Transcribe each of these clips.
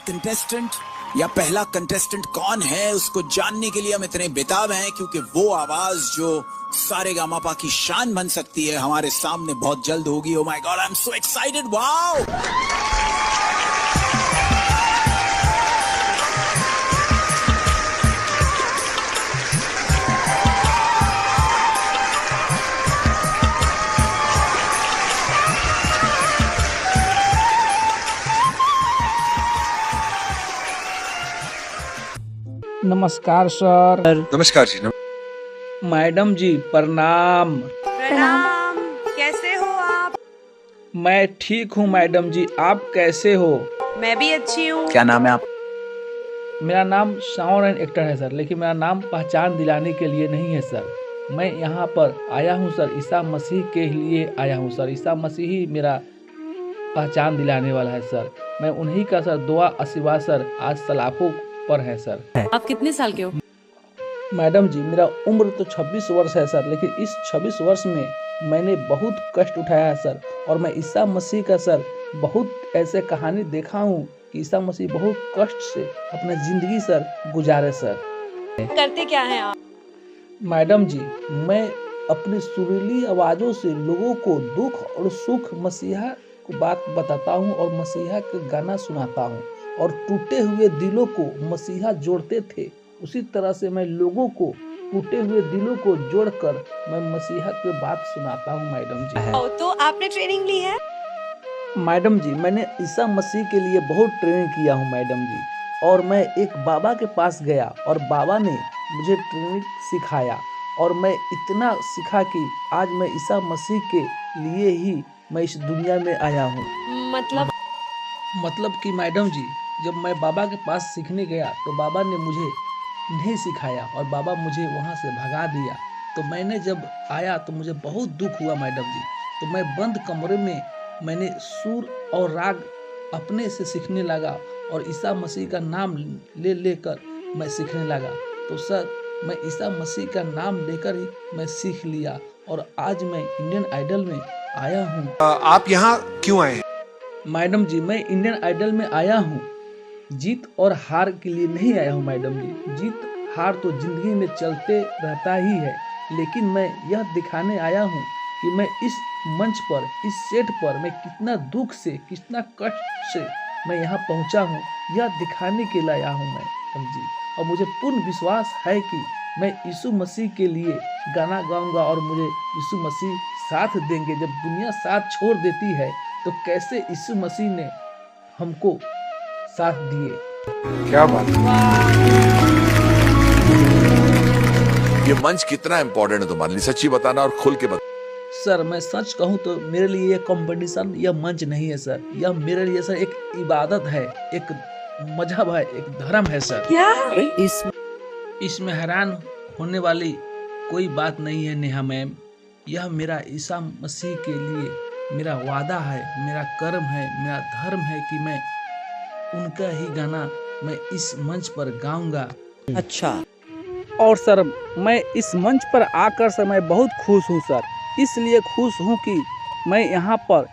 Contestant या पहला contestant कौन है, उसको जानने के लिए हम इतने बेताब हैं क्योंकि वो आवाज जो सारेगामापा की शान बन सकती है हमारे सामने बहुत जल्द होगी। Oh my God, I am so excited, wow. नमस्कार सर। नमस्कार जी। मैडम जी प्रणाम। प्रणाम। कैसे हो आप? मैं ठीक हूँ मैडम जी, आप कैसे हो? मैं भी अच्छी हूँ। क्या नाम है आप? मेरा नाम शाओन एक्टर है सर, लेकिन मेरा नाम पहचान दिलाने के लिए नहीं है सर। मैं यहाँ पर आया हूँ सर, ईसा मसीह के लिए आया हूँ सर। ईसा मसीह ही मेरा पहचान दिलाने वाला है सर। मैं उन्हीं का सर दुआ आशीर्वाद सर आज सलाखों पर है सर। आप कितने साल के हो? मैडम जी मेरा उम्र तो 26 वर्ष है सर, लेकिन इस 26 वर्ष में मैंने बहुत कष्ट उठाया है सर। और मैं ईसा मसीह का सर बहुत ऐसे कहानी देखा हूँ कि ईसा मसीह बहुत कष्ट से अपना जिंदगी सर गुजारे सर। करते क्या हैं आप? मैडम जी मैं अपनी सुरीली आवाज़ों से लोगों को दुख और सुख मसीहा को बात बताता हूँ और मसीहा के गाना सुनाता हूँ, और टूटे हुए दिलों को मसीहा जोड़ते थे, उसी तरह से मैं लोगों को टूटे हुए दिलों को जोड़कर मैं मसीहा की बात सुनाता हूँ मैडम जी। तो आपने ट्रेनिंग ली है? मैडम जी मैंने ईसा मसीह के लिए बहुत ट्रेनिंग किया हूँ मैडम जी। और मैं एक बाबा के पास गया और बाबा ने मुझे ट्रेनिंग सिखाया, और मैं इतना सीखा कि आज मैं ईसा मसीह के लिए ही मैं इस दुनिया में आया हूँ। मतलब कि मैडम जी जब मैं बाबा के पास सीखने गया तो बाबा ने मुझे नहीं सिखाया और बाबा मुझे वहाँ से भगा दिया। तो मैंने जब आया तो मुझे बहुत दुख हुआ मैडम जी। तो मैं बंद कमरे में मैंने सुर और राग अपने से सीखने लगा और ईसा मसीह का नाम ले लेकर मैं सीखने लगा। तो सर मैं ईसा मसीह का नाम लेकर ही मैं सीख लिया, और आज मैं इंडियन आइडल में आया हूँ। आप यहाँ क्यों आए हैं? मैडम जी मैं इंडियन आइडल में आया हूँ जीत और हार के लिए नहीं आया हूँ मैडम जी। जीत हार तो जिंदगी में चलते रहता ही है, लेकिन मैं यह दिखाने आया हूँ कि मैं इस मंच पर, इस सेट पर मैं कितना दुख से, कितना कष्ट से मैं यहाँ पहुँचा हूँ, यह दिखाने के लिए आया हूँ मैडम जी। और मुझे पूर्ण विश्वास है कि मैं यीशु मसीह के लिए गाना गाऊंगा और मुझे यीशु मसीह साथ देंगे। जब दुनिया साथ छोड़ देती है तो कैसे यीशु मसीह ने हमको साथ दिए। क्या बात है। ये मंच कितना इम्पोर्टेंट है तुम्हारे लिए, सच्ची बताना और खुल के बता। सर मैं सच कहूँ तो मेरे लिए ये कंपटीशन, यह मंच नहीं है सर। यह मेरे लिए सर एक इबादत है, एक मजहब है, एक धर्म है सर। क्या? इसमें हैरान होने वाली कोई बात नहीं है नेहा मैम। यह मेरा ईसा मसीह के लिए मेरा वादा है, मेरा कर्म है, मेरा धर्म है कि मैं उनका ही गाना मैं इस मंच पर गाऊंगा। अच्छा। और सर मैं इस मंच पर आकर सर मैं बहुत खुश हूँ सर। इसलिए खुश हूँ कि मैं यहाँ पर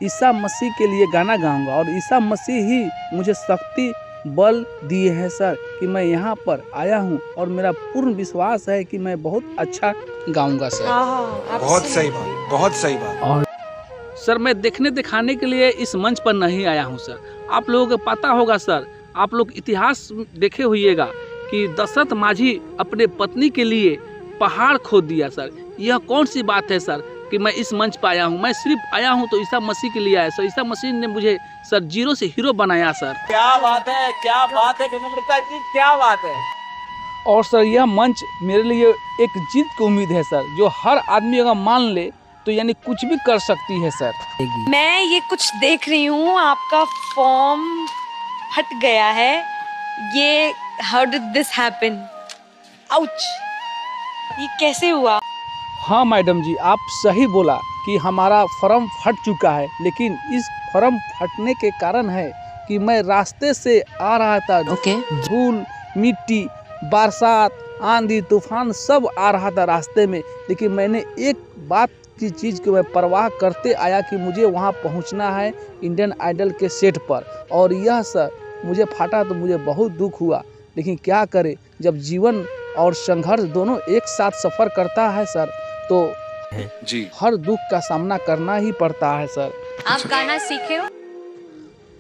ईसा मसीह के लिए गाना गाऊंगा, और ईसा मसीह ही मुझे शक्ति बल दिए हैं सर कि मैं यहाँ पर आया हूँ, और मेरा पूर्ण विश्वास है कि मैं बहुत अच्छा गाऊंगा सर। बहुत सही बात, बहुत सही बात। और सर मैं देखने दिखाने के लिए इस मंच पर नहीं आया हूँ सर। आप लोगों को पता होगा सर, आप लोग इतिहास देखे होइएगा कि दशरथ माझी अपने पत्नी के लिए पहाड़ खोद दिया सर। यह कौन सी बात है सर कि मैं इस मंच पर आया हूँ? मैं सिर्फ आया हूँ तो ईसा मसीह के लिए आया सर। ईसा मसीह ने मुझे सर जीरो से हीरो बनाया सर। क्या बात है, क्या बात है विनम्रता जी, क्या बात है। और सर यह मंच मेरे लिए एक जीत की उम्मीद है सर, जो हर आदमी अगर मान ले तो यानी कुछ भी कर सकती है सर। मैं ये कुछ देख रही हूँ, आपका फॉर्म हट गया है। ये how did this happen? Ouch, ये कैसे हुआ? हाँ मैडम जी आप सही बोला कि हमारा फॉर्म फट चुका है, लेकिन इस फॉर्म फटने के कारण है कि मैं रास्ते से आ रहा था। धूल मिट्टी बरसात आंधी तूफान सब आ रहा था रास्ते में, लेकिन मैंने एक बात की चीज़ की मैं परवाह करते आया कि मुझे वहां पहुंचना है इंडियन आइडल के सेट पर। और यह सर मुझे फाटा तो मुझे बहुत दुख हुआ, लेकिन क्या करें, जब जीवन और संघर्ष दोनों एक साथ सफ़र करता है सर, तो जी हर दुख का सामना करना ही पड़ता है सर। आप गाना सीखे हो?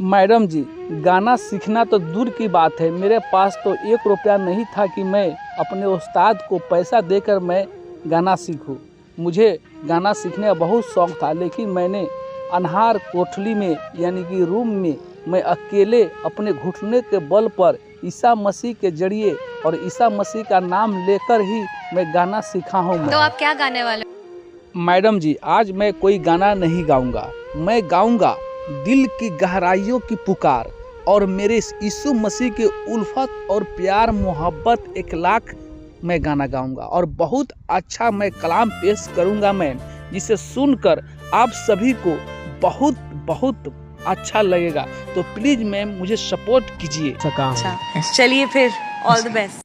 मैडम जी, गाना सीखना तो दूर की बात है, मेरे पास तो 1 रुपया नहीं था कि मैं अपने उस्ताद को पैसा देकर मैं गाना सीखूं। मुझे गाना सीखने का बहुत शौक़ था, लेकिन मैंने अनहार कोठली में यानी कि रूम में मैं अकेले अपने घुटने के बल पर ईसा मसीह के जरिए और ईसा मसीह का नाम लेकर ही मैं गाना सीखा हूँ। तो आप क्या गाने वाले? मैडम जी, आज मैं कोई गाना नहीं गाऊंगा, मैं गाऊंगा दिल की गहराइयों की पुकार और मेरे यीशु मसीह के उल्फत और प्यार मोहब्बत 1 लाख मैं गाना गाऊंगा और बहुत अच्छा मैं कलाम पेश करूंगा मैम, जिसे सुनकर आप सभी को बहुत बहुत अच्छा लगेगा। तो प्लीज मैम मुझे सपोर्ट कीजिए। अच्छा, चलिए फिर, ऑल द बेस्ट।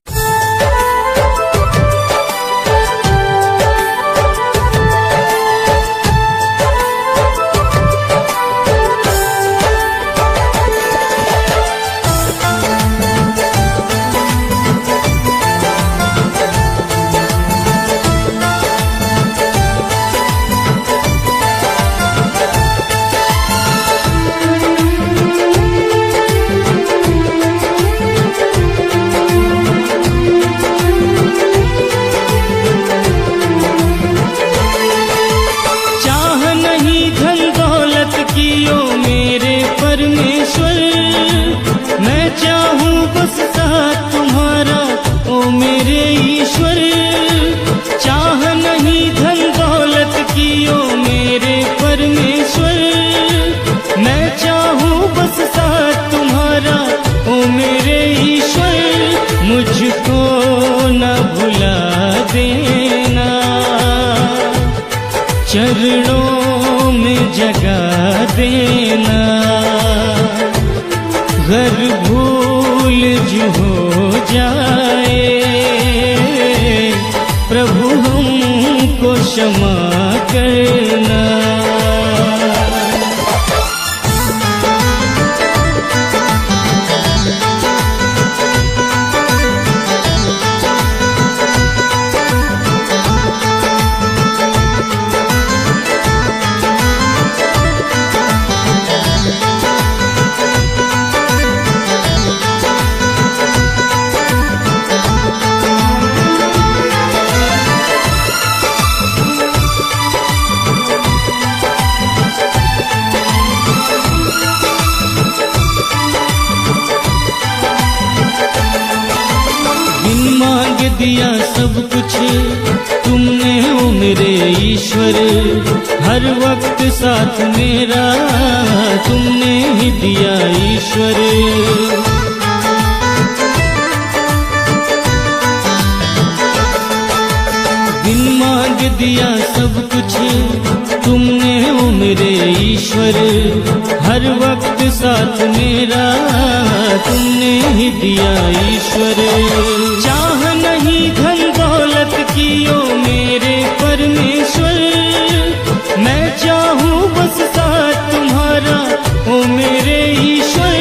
मुझको न भुला देना, चरणों में जगा देना, घर भूल जो हो जाए प्रभु हमको क्षमा करना। दिया सब कुछ तुमने ओ मेरे ईश्वर, हर वक्त साथ मेरा तुमने ही दिया ईश्वर। बिन मांग दिया सब कुछ तुमने ओ मेरे ईश्वर, हर वक्त साथ मेरा तुमने ही दिया ईश्वर। चाह नहीं धन दौलत की ओ मेरे परमेश्वर, मैं चाहूँ बस साथ तुम्हारा ओ मेरे ईश्वर।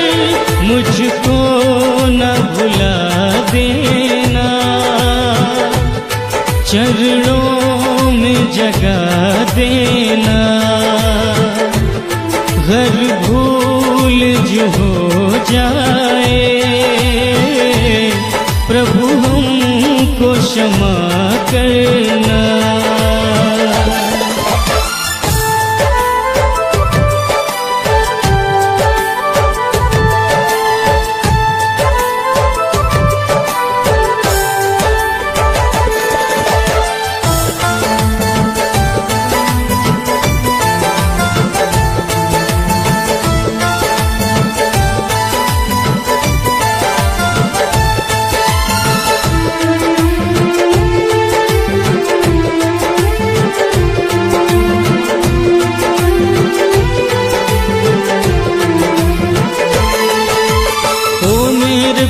मुझको न भुला देना, चरणों में जगा देना, घर भूल जो हो जाए प्रभु हमको क्षमा करना।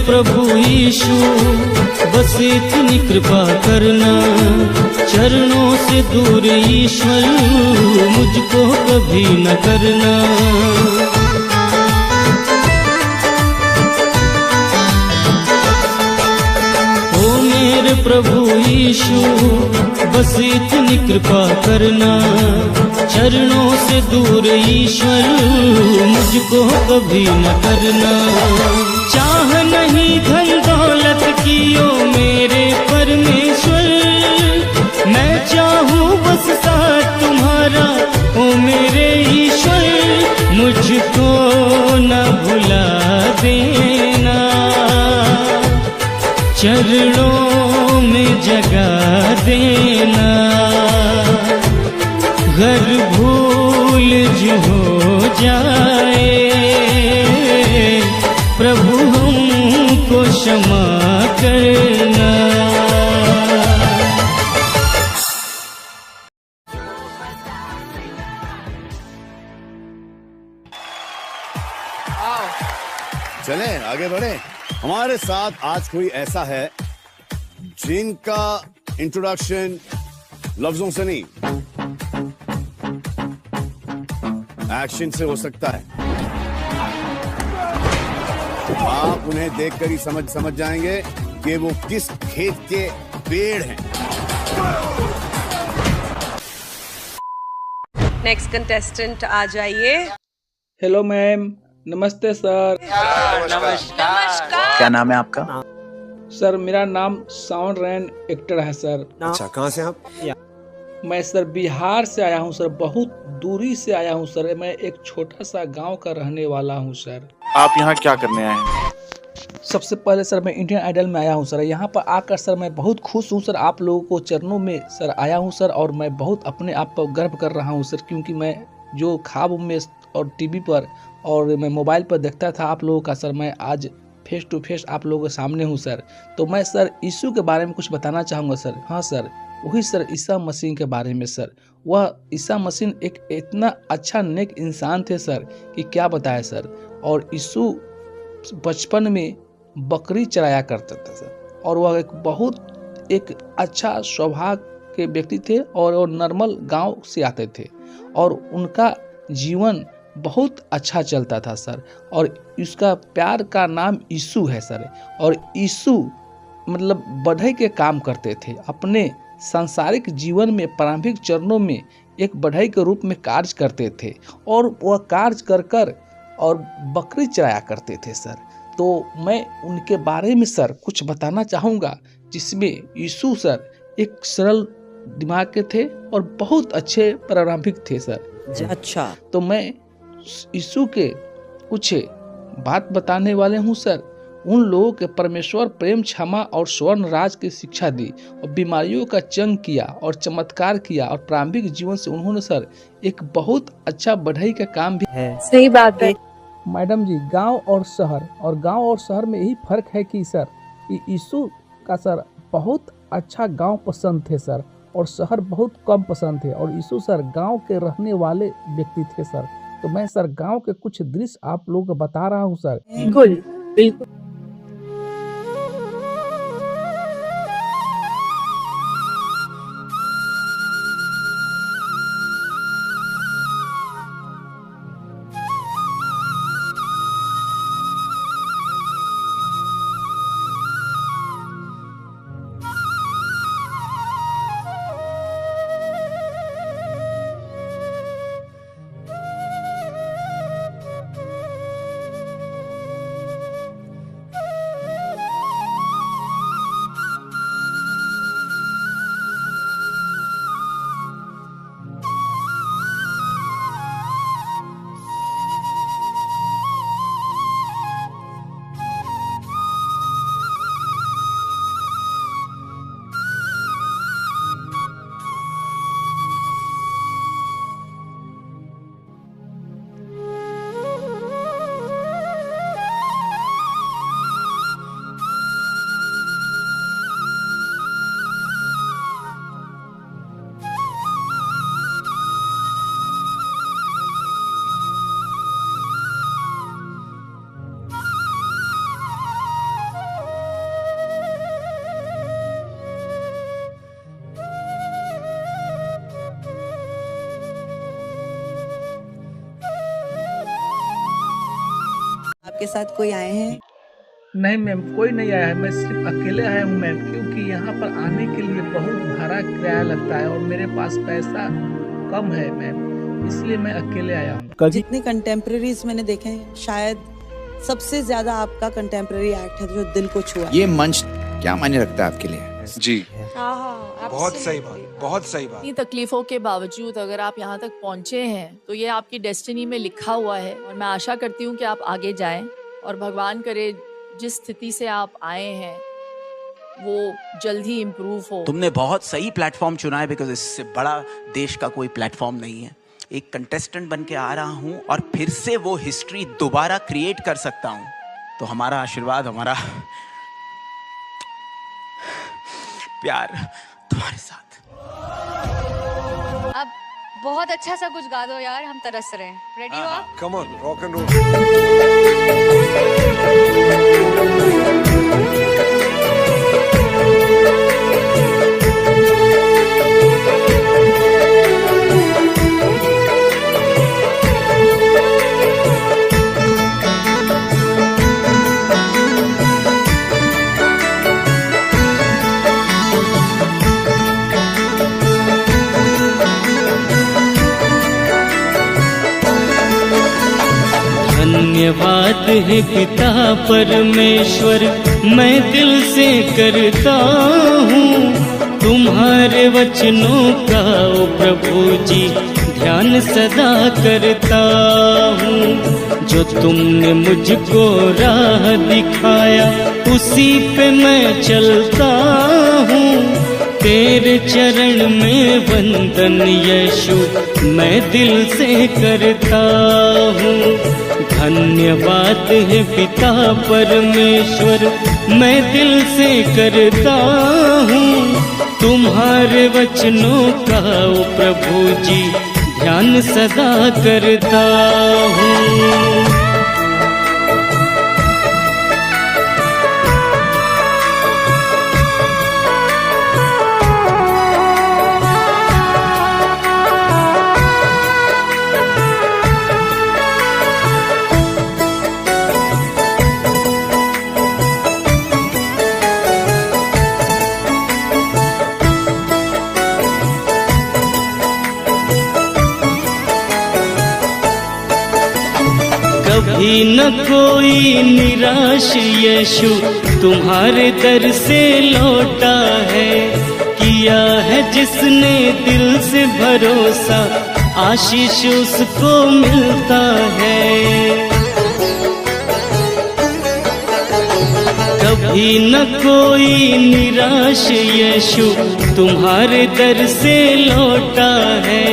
प्रभु यीशु बस इतनी कृपा करना, चरणों से दूर ईश्वर मुझको कभी न करना। प्रभु यीशु बस इतनी कृपा करना, चरणों से दूर ईश्वर मुझको कभी न करना। चाह नहीं धन दौलत की ओ मेरे परमेश्वर, मैं चाहूँ बस साथ तुम्हारा ओ मेरे ईश्वर, मुझको न भुला देना, चरणों में जगा देना। घर भूल जो हो जाए प्रभु हमको क्षमा करना। चलें आगे बढ़े। हमारे साथ आज कोई ऐसा है जिनका इंट्रोडक्शन लफ्जों से नहीं एक्शन से हो सकता है। आप उन्हें देखकर ही समझ जाएंगे कि वो किस खेत के पेड़ हैं। नेक्स्ट कंटेस्टेंट आ जाइए। हेलो मैम, नमस्ते सर। नमस्कार। क्या नाम है आपका? सर मेरा नाम साउंड रैन एक्टर है सर। अच्छा, कहाँ से आप? मैं सर बिहार से आया हूँ सर, बहुत दूरी से आया हूँ सर। मैं एक छोटा सा गांव का रहने वाला हूँ सर। आप यहाँ क्या करने आए हैं? सबसे पहले सर मैं इंडियन आइडल में आया हूँ सर। यहाँ पर आकर सर मैं बहुत खुश हूँ सर। आप लोगों को चरणों में सर आया हूँ सर, और मैं बहुत अपने आप पर गर्व कर रहा हूँ सर, क्योंकि मैं जो ख्वाब में और टीवी पर और मैं मोबाइल पर देखता था आप लोगों का सर, मैं आज फेस टू फेस आप लोगों के सामने हूँ सर। तो मैं सर यीशु के बारे में कुछ बताना चाहूँगा सर। हाँ सर, वही सर ईसा मसीह के बारे में सर। वह ईसा मसीह एक इतना अच्छा नेक इंसान थे सर कि क्या बताया सर। और यीशु बचपन में बकरी चराया करता था सर, और वह एक अच्छा स्वभाव के व्यक्ति थे, और वो नॉर्मल गांव से आते थे, और उनका जीवन बहुत अच्छा चलता था सर। और उसका प्यार का नाम यीशु है सर। और यीशु मतलब बढ़ई के काम करते थे अपने सांसारिक जीवन में। प्रारंभिक चरणों में एक बढ़ई के रूप में कार्य करते थे, और वह कार्य कर कर और बकरी चराया करते थे सर। तो मैं उनके बारे में सर कुछ बताना चाहूँगा, जिसमें यीशु सर एक सरल दिमाग के थे और बहुत अच्छे प्रारंभिक थे सर। अच्छा, तो मैं यीशु के कुछ बात बताने वाले हूँ सर। उन लोगों के परमेश्वर प्रेम, क्षमा और स्वर्ण राज की शिक्षा दी, और बीमारियों का चंग किया और चमत्कार किया, और प्रारंभिक जीवन से उन्होंने सर एक बहुत अच्छा बढ़ई का काम भी है। सही बात है। मैडम जी, गांव और शहर में यही फर्क है कि सर यीशु का सर बहुत अच्छा गांव पसंद थे सर, और शहर बहुत कम पसंद थे। और यीशु सर गांव के रहने वाले व्यक्ति थे सर। तो मैं सर गांव के कुछ दृश्य आप लोगों को बता रहा हूँ सर। बिल्कुल बिल्कुल। आपके साथ कोई आए हैं? नहीं मैम, कोई नहीं आया है, मैं सिर्फ अकेले आया हूँ मैम, क्योंकि यहाँ पर आने के लिए बहुत भाड़ा किराया लगता है और मेरे पास पैसा कम है मैम, इसलिए मैं अकेले आया हूँ। जितने कंटेम्प्रेरीज मैंने देखे हैं, शायद सबसे ज्यादा आपका कंटेम्प्रेरी एक्ट है जो दिल को छुआ। ये मंच क्या मायने रखता है आपके लिए? जी बहुत सही बात, बहुत सही बात। इतनी तकलीफों के बावजूद अगर आप यहाँ तक पहुँचे हैं तो ये आपकी डेस्टिनी में लिखा हुआ है और मैं आशा करती हूँ कि आप आगे जाएं और भगवान करे जिस स्थिति से आप आए हैं वो जल्द ही इम्प्रूव हो। तुमने बहुत सही प्लेटफॉर्म चुना है, बिकॉज इससे बड़ा देश का कोई प्लेटफॉर्म नहीं है। एक कंटेस्टेंट बन के आ रहा हूँ और फिर से वो हिस्ट्री दोबारा क्रिएट कर सकता हूँ, तो हमारा आशीर्वाद, हमारा प्यार तुम्हारे साथ। अब बहुत अच्छा सा कुछ गा दो यार, हम तरस रहे हैं। रेडी हो आप? Come on, rock and roll. धन्यवाद है पिता परमेश्वर, मैं दिल से करता हूँ तुम्हारे वचनों का ओ प्रभु जी ध्यान सदा करता हूँ। जो तुमने मुझको राह दिखाया उसी पे मैं चलता हूँ। तेरे चरण में वंदन यीशु मैं दिल से करता हूँ। धन्यवाद है पिता परमेश्वर, मैं दिल से करता हूँ तुम्हारे वचनों का ओ प्रभु जी ध्यान सदा करता हूँ। कभी न कोई निराश यीशु तुम्हारे दर से लौटा है। किया है जिसने दिल से भरोसा आशीष उसको मिलता है। कभी न कोई निराश यीशु तुम्हारे दर से लौटा है।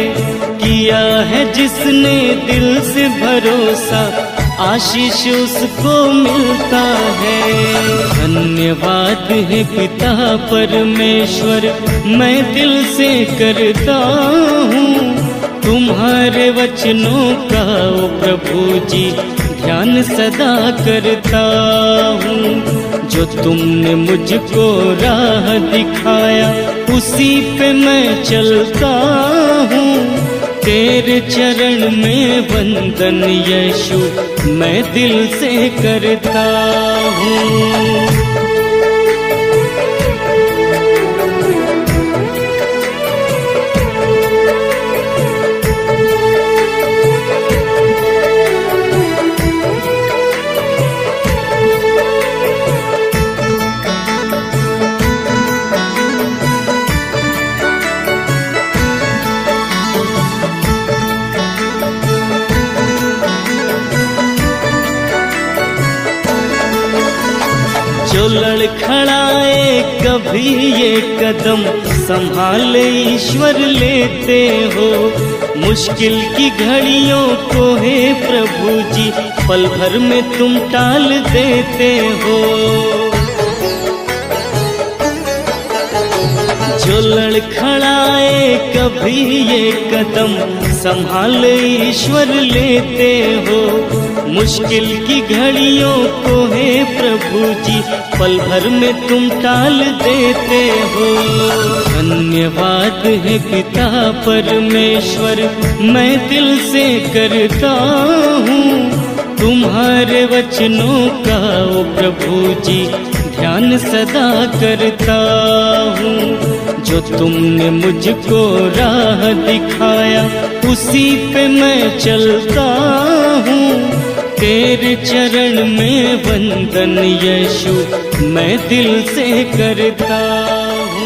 किया है जिसने दिल से भरोसा आशीष उसको मिलता है। धन्यवाद है पिता परमेश्वर, मैं दिल से करता हूँ तुम्हारे वचनों का ओ प्रभु जी ध्यान सदा करता हूँ। जो तुमने मुझको राह दिखाया उसी पे मैं चलता हूँ। तेरे चरण में वंदन यीशु मैं दिल से करता हूँ। जो लड़खड़ाए कभी ये कदम संभाल ईश्वर लेते हो। मुश्किल की घड़ियों को हे प्रभु जी पल भर में तुम टाल देते हो। जो लड़खड़ाए कभी ये कदम संभाल ईश्वर लेते हो। मुश्किल की घड़ियों को हे प्रभु जी पल भर में तुम टाल देते हो। धन्यवाद है पिता परमेश्वर, मैं दिल से करता हूँ तुम्हारे वचनों का ओ प्रभु जी ध्यान सदा करता हूँ। जो तुमने मुझको राह दिखाया उसी पे मैं चलता हूँ। तेरे चरण में वंदन यीशु मैं दिल से करता हूँ।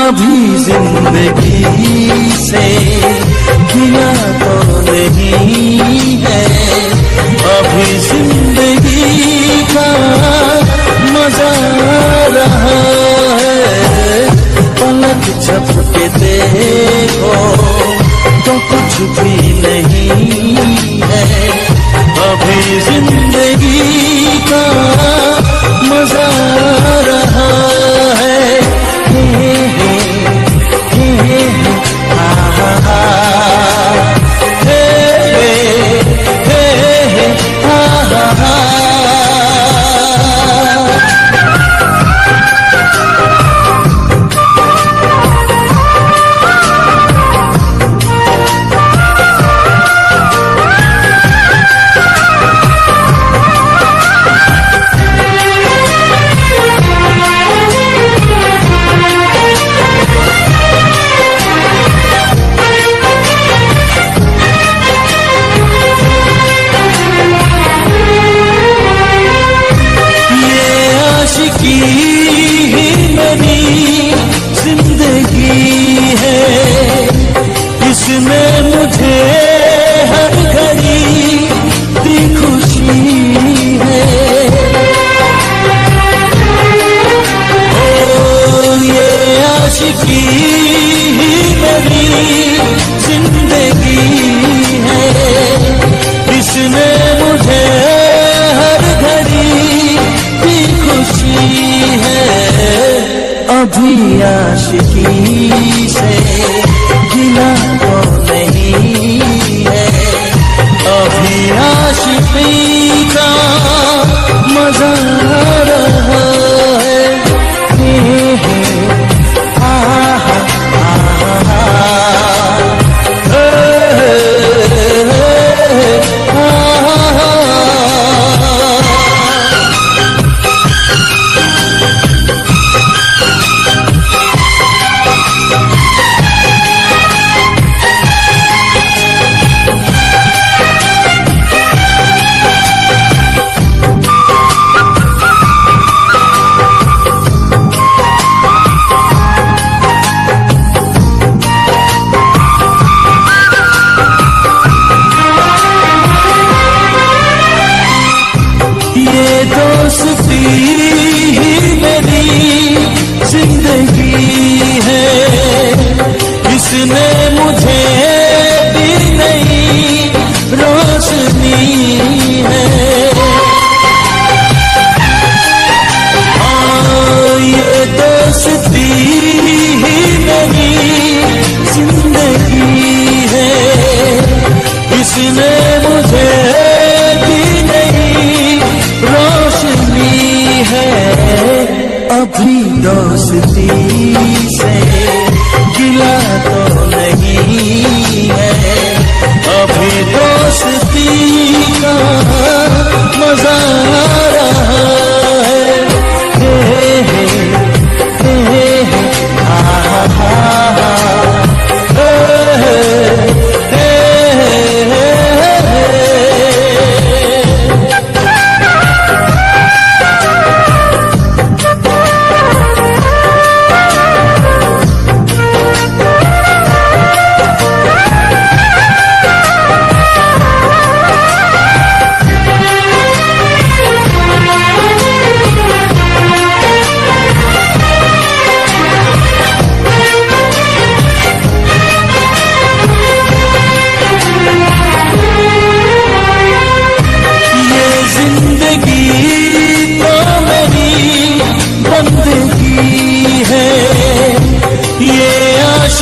अभी जिंदगी से गिला तो नहीं है, अभी जिंदगी का मजा रहा है। पलक झपके देखो तो कुछ भी नहीं है, अभी जिंदगी का मजा रहा है। इसमें मुझे हर घड़ी दी खुशी है। ओ ये आशिकी ही मेरी जिंदगी है, इसमें मुझे हर घड़ी दी खुशी है। अभी आशिकी से गिला तो नहीं है, अभी आशिकी का मजा रहा है। दोस्ती ही मेरी जिंदगी है, इसने मुझे दी नई रोशनी है। ये दोस्ती ही मेरी जिंदगी है, इसने मुझे दी नई रोशनी है। अभी दोस्ती से गिला तो नहीं है, अभी दोस्ती का मजा रहा है।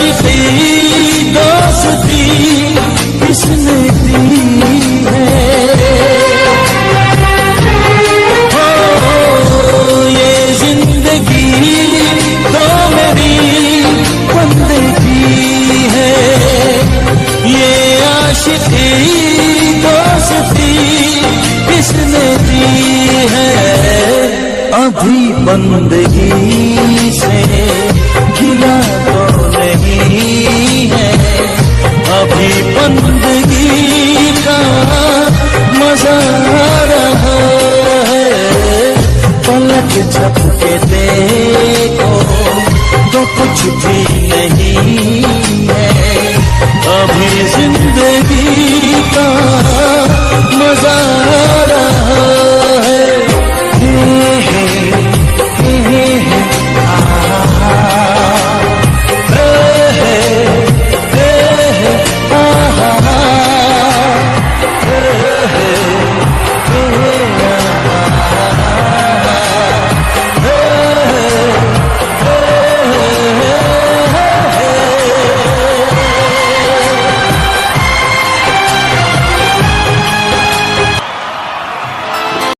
आशिकी दोस्ती किसने दी है, ये जिंदगी तो मेरी बंदगी है, ये आशिकी दोस्ती किसने दी है, अभी बंदगी से गिला तो नहीं है, अभी बंदगी का मजा आ रहा है, पलक झपके देखो तो कुछ भी